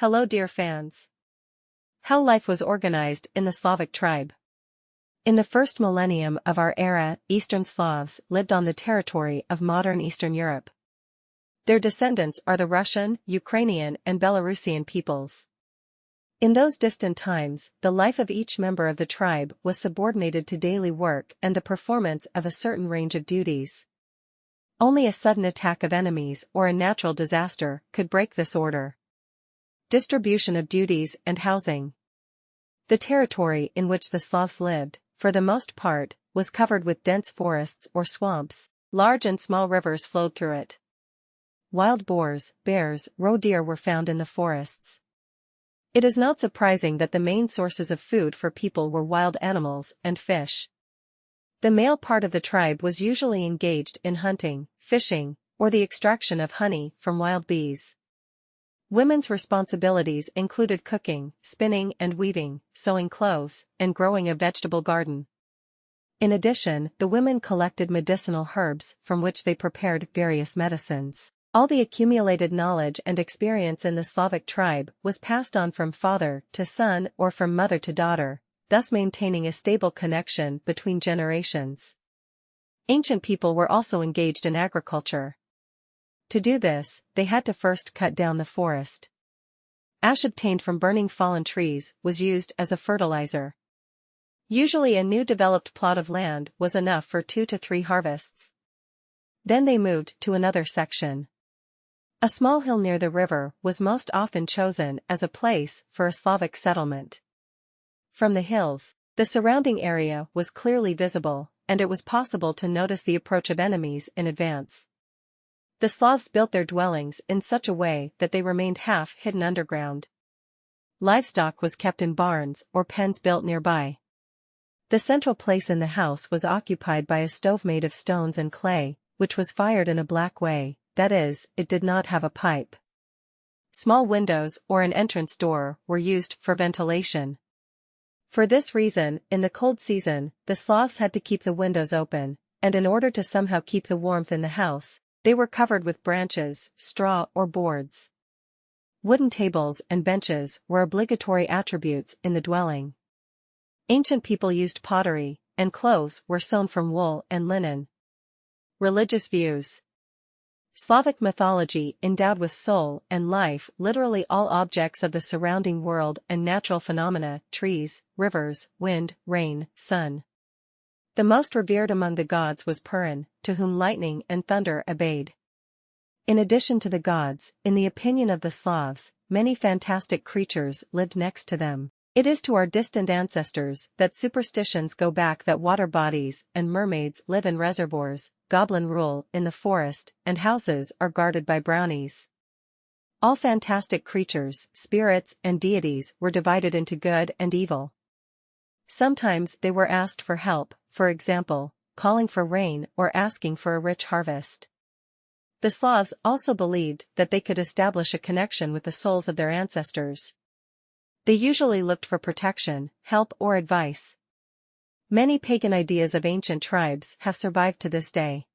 Hello dear fans. How life was organized in the Slavic tribe. In the first millennium of our era, Eastern Slavs lived on the territory of modern Eastern Europe. Their descendants are the Russian, Ukrainian and Belarusian peoples. In those distant times, the life of each member of the tribe was subordinated to daily work and the performance of a certain range of duties. Only a sudden attack of enemies or a natural disaster could break this order. Distribution of duties and housing. The territory in which the Slavs lived, for the most part, was covered with dense forests or swamps. Large and small rivers flowed through it. Wild boars, bears, roe deer were found in the forests. It is not surprising that the main sources of food for people were wild animals and fish. The male part of the tribe was usually engaged in hunting, fishing, or the extraction of honey from wild bees. Women's responsibilities included cooking, spinning and weaving, sewing clothes, and growing a vegetable garden. In addition, the women collected medicinal herbs from which they prepared various medicines. All the accumulated knowledge and experience in the Slavic tribe was passed on from father to son or from mother to daughter, thus maintaining a stable connection between generations. Ancient people were also engaged in agriculture. To do this, they had to first cut down the forest. Ash obtained from burning fallen trees was used as a fertilizer. Usually a new developed plot of land was enough for 2 to 3 harvests. Then they moved to another section. A small hill near the river was most often chosen as a place for a Slavic settlement. From the hills, the surrounding area was clearly visible, and it was possible to notice the approach of enemies in advance. The Slavs built their dwellings in such a way that they remained half hidden underground. Livestock was kept in barns or pens built nearby. The central place in the house was occupied by a stove made of stones and clay, which was fired in a black way, that is, it did not have a pipe. Small windows or an entrance door were used for ventilation. For this reason, in the cold season, the Slavs had to keep the windows open, and in order to somehow keep the warmth in the house, they were covered with branches, straw or boards. Wooden tables and benches were obligatory attributes in the dwelling. Ancient people used pottery, and clothes were sewn from wool and linen. Religious views. Slavic mythology endowed with soul and life literally all objects of the surrounding world and natural phenomena, trees, rivers, wind, rain, sun. The most revered among the gods was Purin, to whom lightning and thunder obeyed. In addition to the gods, in the opinion of the Slavs, many fantastic creatures lived next to them. It is to our distant ancestors that superstitions go back that water bodies and mermaids live in reservoirs, goblin rule in the forest, and houses are guarded by brownies. All fantastic creatures, spirits and deities were divided into good and evil. Sometimes they were asked for help, for example, calling for rain or asking for a rich harvest. The Slavs also believed that they could establish a connection with the souls of their ancestors. They usually looked for protection, help or advice. Many pagan ideas of ancient tribes have survived to this day.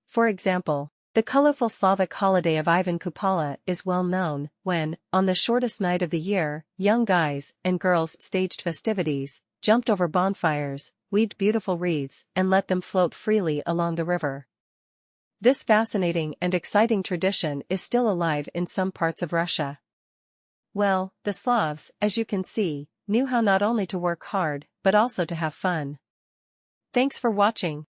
For example, the colorful Slavic holiday of Ivan Kupala is well known, when, on the shortest night of the year, young guys and girls staged festivities, jumped over bonfires, weaved beautiful wreaths, and let them float freely along the river. This fascinating and exciting tradition is still alive in some parts of Russia. Well, the Slavs, as you can see, knew how not only to work hard, but also to have fun. Thanks for watching.